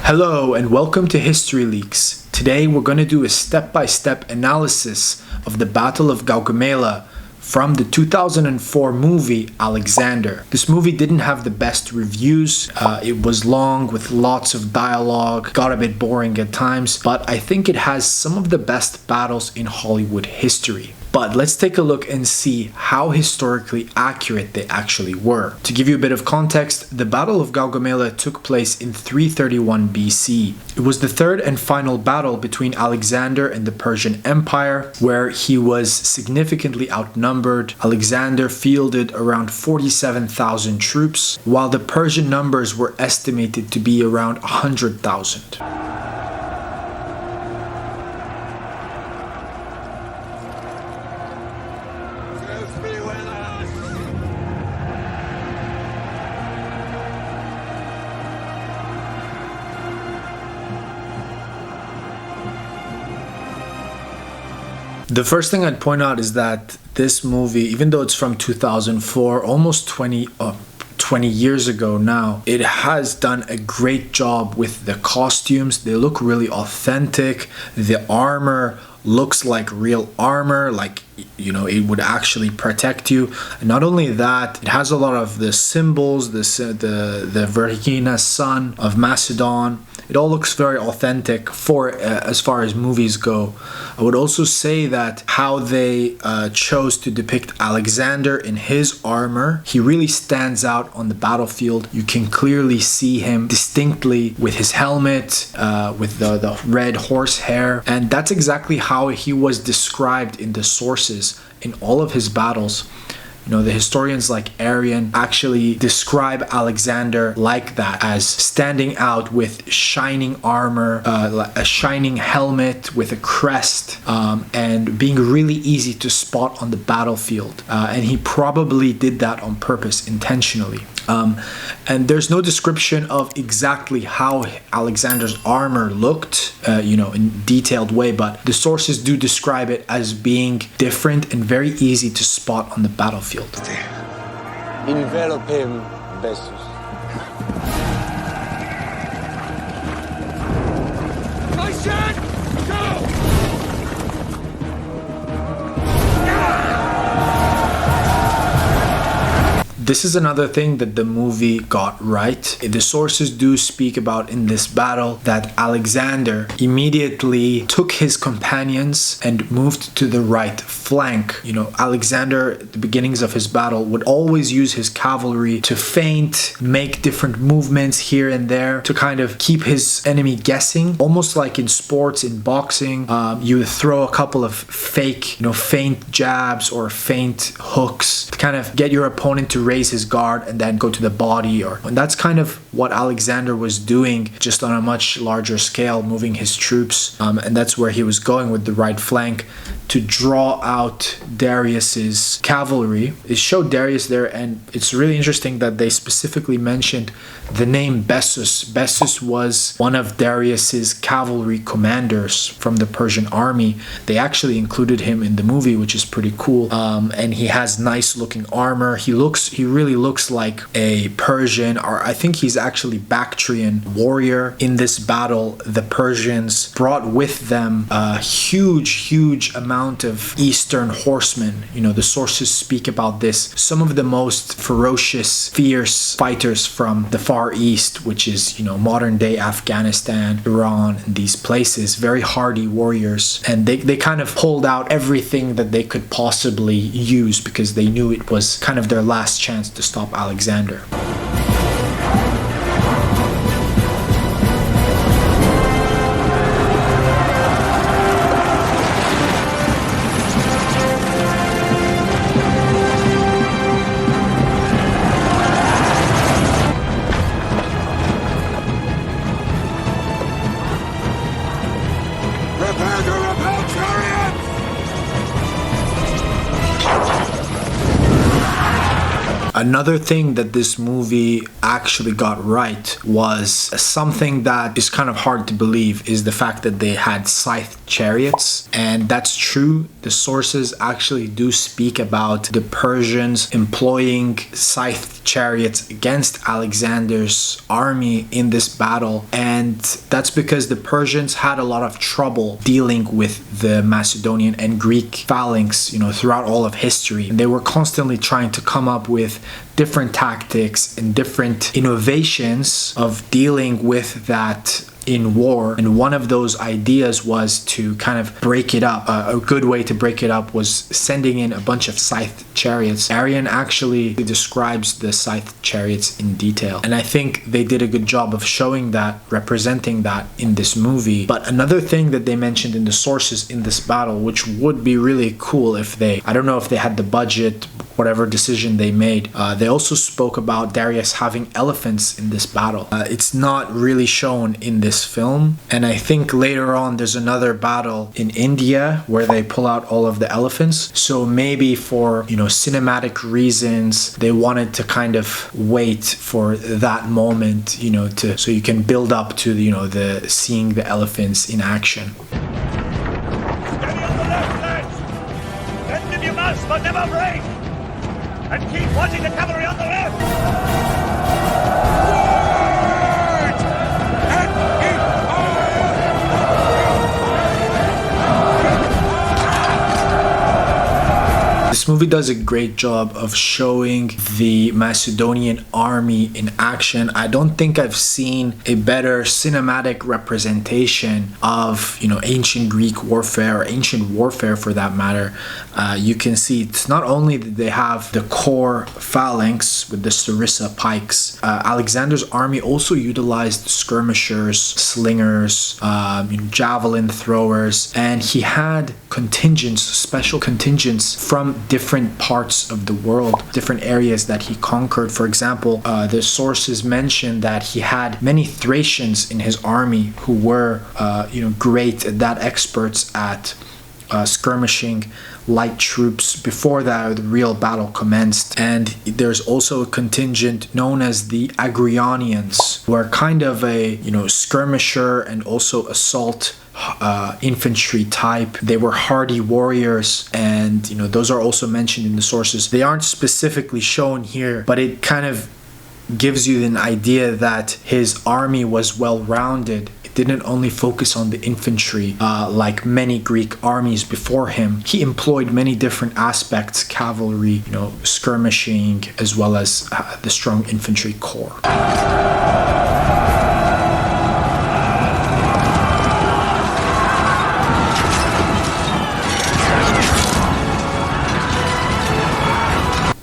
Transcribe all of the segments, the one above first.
Hello and welcome to History Leaks. Today we're going to do a step-by-step analysis of the Battle of Gaugamela from the 2004 movie Alexander. This movie didn't have the best reviews. It was long with lots of dialogue, got a bit boring at times, but I think it has some of the best battles in Hollywood history. But let's take a look and see how historically accurate they actually were. To give you a bit of context, the Battle of Gaugamela took place in 331 BC. It was the third and final battle between Alexander and the Persian Empire, where he was significantly outnumbered. Alexander fielded around 47,000 troops, while the Persian numbers were estimated to be around 100,000. The first thing I'd point out is that this movie, even though it's from 2004, almost 20 years ago now, it has done a great job with the costumes. They look really authentic. The armor looks like real armor, like, it would actually protect you. And not only that, it has a lot of the symbols, the Vergina sun of Macedon. It all looks very authentic for as far as movies go. I would also say that how they chose to depict Alexander in his armor, he really stands out on the battlefield. You can clearly see him distinctly with his helmet, with the red horsehair, and that's exactly how he was described in the sources in all of his battles. The historians like Arian actually describe Alexander like that, as standing out with shining armor, a shining helmet with a crest, and being really easy to spot on the battlefield. And he probably did that on purpose, intentionally. And there's no description of exactly how Alexander's armor looked, in detailed way, but the sources do describe it as being different and very easy to spot on the battlefield. Envelop him, Bessus. My son! Go! This is another thing that the movie got right. The sources do speak about in this battle that Alexander immediately took his companions and moved to the right flank. Alexander, at the beginnings of his battle, would always use his cavalry to feint, make different movements here and there to kind of keep his enemy guessing. Almost like in sports, in boxing, you would throw a couple of fake, feint jabs or feint hooks to kind of get your opponent to raise his guard and then go to the body, and that's kind of what Alexander was doing, just on a much larger scale, moving his troops, and that's where he was going with the right flank to draw out Darius's cavalry. It showed Darius there, and it's really interesting that they specifically mentioned the name Bessus. Bessus was one of Darius's cavalry commanders from the Persian army. They actually included him in the movie, which is pretty cool. And he has nice looking armor. He really looks like a Persian, or I think he's actually Bactrian warrior. In this battle, the Persians brought with them a huge amount of Eastern horsemen. The sources speak about this. Some of the most ferocious, fierce fighters from the Far East, which is, modern day Afghanistan, Iran, and these places, very hardy warriors. And they kind of pulled out everything that they could possibly use because they knew it was kind of their last chance to stop Alexander. Another thing that this movie actually got right was something that is kind of hard to believe, is the fact that they had scythe chariots. And that's true. The sources actually do speak about the Persians employing scythe chariots against Alexander's army in this battle, and that's because the Persians had a lot of trouble dealing with the Macedonian and Greek phalanx, throughout all of history. And they were constantly trying to come up with different tactics and different innovations of dealing with that in war, and one of those ideas was to kind of break it up. A good way to break it up was sending in a bunch of scythe chariots. Arian actually describes the scythe chariots in detail, and I think they did a good job of showing that, representing that in this movie. But another thing that they mentioned in the sources in this battle, which would be really cool if I don't know if they had the budget, whatever decision they made, they also spoke about Darius having elephants in this battle. It's not really shown in this film, and I think later on there's another battle in India where they pull out all of the elephants. So maybe for cinematic reasons they wanted to kind of wait for that moment, so you can build up to the seeing the elephants in action. Steady on the left, lads! Bend in your mouths, but never break! And keep watching the cavalry on the left! This movie does a great job of showing the Macedonian army in action. I don't think I've seen a better cinematic representation of, ancient Greek warfare, or ancient warfare for that matter. You can see it's not only that they have the core phalanx with the sarissa pikes. Alexander's army also utilized skirmishers, slingers, javelin throwers, and he had special contingents from different parts of the world, different areas that he conquered. For example, the sources mention that he had many Thracians in his army who were, great at that, experts at skirmishing light troops before the real battle commenced. And there's also a contingent known as the Agrionians, who are kind of a skirmisher and also assault infantry type. They were hardy warriors, and those are also mentioned in the sources. They aren't specifically shown here, but it kind of gives you an idea that his army was well-rounded. It didn't only focus on the infantry like many Greek armies before him. He employed many different aspects: cavalry, skirmishing, as well as the strong infantry corps.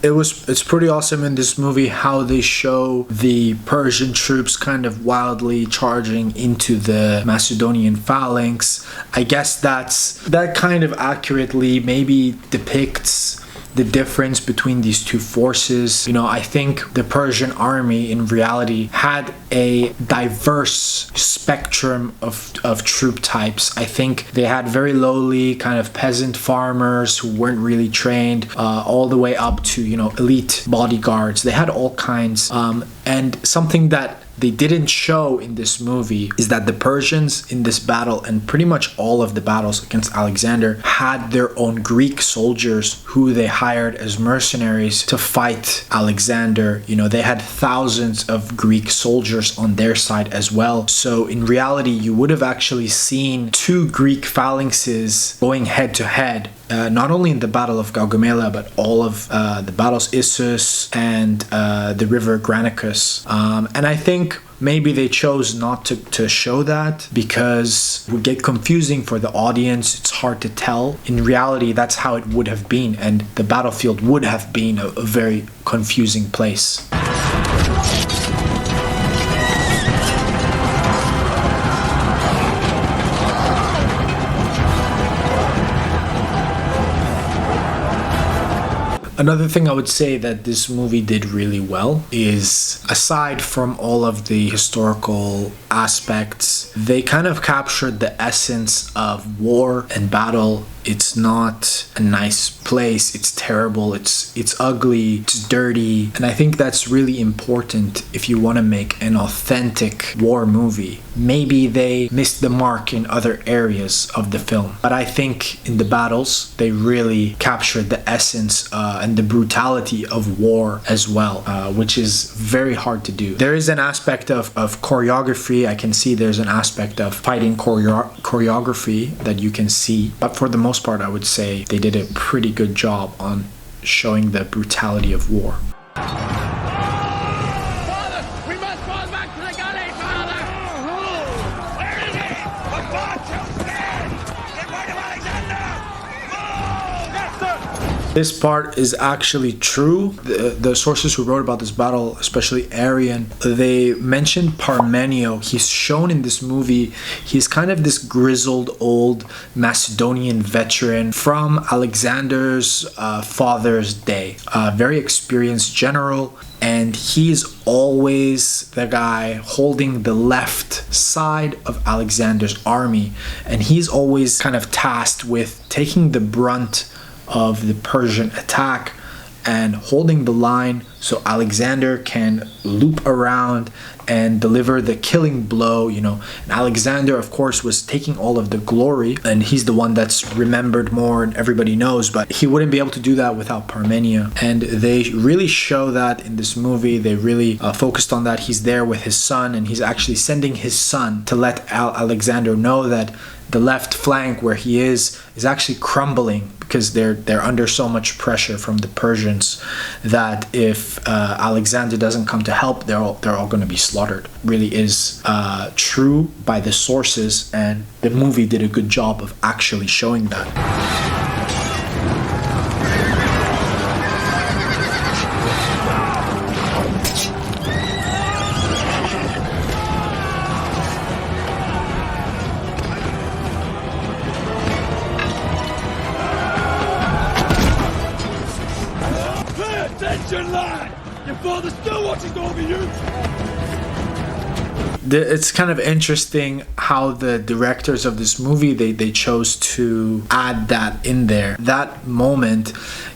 It's pretty awesome in this movie how they show the Persian troops kind of wildly charging into the Macedonian phalanx. I guess that kind of accurately maybe depicts the difference between these two forces. I think the Persian army in reality had a diverse spectrum of troop types. I think they had very lowly kind of peasant farmers who weren't really trained, all the way up to elite bodyguards. They had all kinds, and something that they didn't show in this movie is that the Persians in this battle, and pretty much all of the battles against Alexander, had their own Greek soldiers who they hired as mercenaries to fight Alexander. They had thousands of Greek soldiers on their side as well. So in reality, you would have actually seen two Greek phalanxes going head to head. Not only in the Battle of Gaugamela, but all of the battles Issus and the river Granicus. And I think maybe they chose not to show that because it would get confusing for the audience. It's hard to tell. In reality, that's how it would have been, and the battlefield would have been a very confusing place. Another thing I would say that this movie did really well is, aside from all of the historical aspects, they kind of captured the essence of war and battle It's not a nice place. It's terrible. It's ugly. It's dirty. And I think that's really important if you want to make an authentic war movie. Maybe they missed the mark in other areas of the film, but I think in the battles they really captured the essence and the brutality of war as well, which is very hard to do. There is an aspect of choreography. I can see there's an aspect of fighting choreography that you can see, but for the most part I would say they did a pretty good job on showing the brutality of war. This part is actually true. The sources who wrote about this battle, especially Arrian, they mentioned Parmenio. He's shown in this movie. He's kind of this grizzled old Macedonian veteran from Alexander's father's day. Very experienced general. And he's always the guy holding the left side of Alexander's army. And he's always kind of tasked with taking the brunt of the Persian attack and holding the line so Alexander can loop around and deliver the killing blow, And Alexander, of course, was taking all of the glory, and he's the one that's remembered more and everybody knows, but he wouldn't be able to do that without Parmenio. And they really show that in this movie. They really focused on that. He's there with his son, and he's actually sending his son to let Alexander know that the left flank where he is actually crumbling because they're under so much pressure from the Persians that if Alexander doesn't come to help, they're all going to be slaughtered. Really is true by the sources, and the movie did a good job of actually showing that. Attention, lad! Your father still watches over you! It's kind of interesting how the directors of this movie, they chose to add that in there. That moment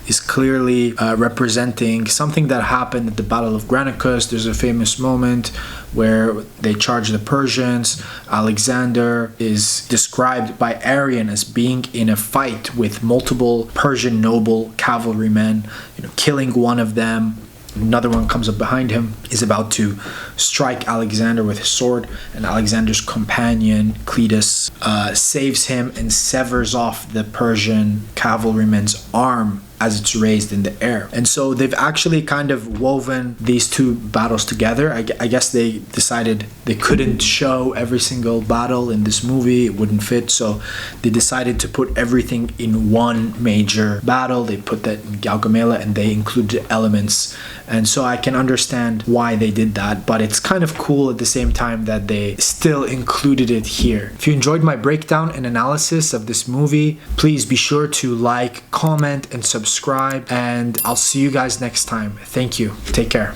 is clearly representing something that happened at the Battle of Granicus. There's a famous moment where they charge the Persians. Alexander is described by Arrian as being in a fight with multiple Persian noble cavalrymen, killing one of them. Another one comes up behind him, is about to strike Alexander with his sword, and Alexander's companion, Cletus, saves him and severs off the Persian cavalryman's arm as it's raised in the air. And so they've actually kind of woven these two battles together. I guess they decided they couldn't show every single battle in this movie. It wouldn't fit. So they decided to put everything in one major battle. They put that in Gaugamela and they included elements. And so I can understand why they did that, but it's kind of cool at the same time that they still included it here. If you enjoyed my breakdown and analysis of this movie, please be sure to like, comment, and subscribe, and I'll see you guys next time. Thank you. Take care.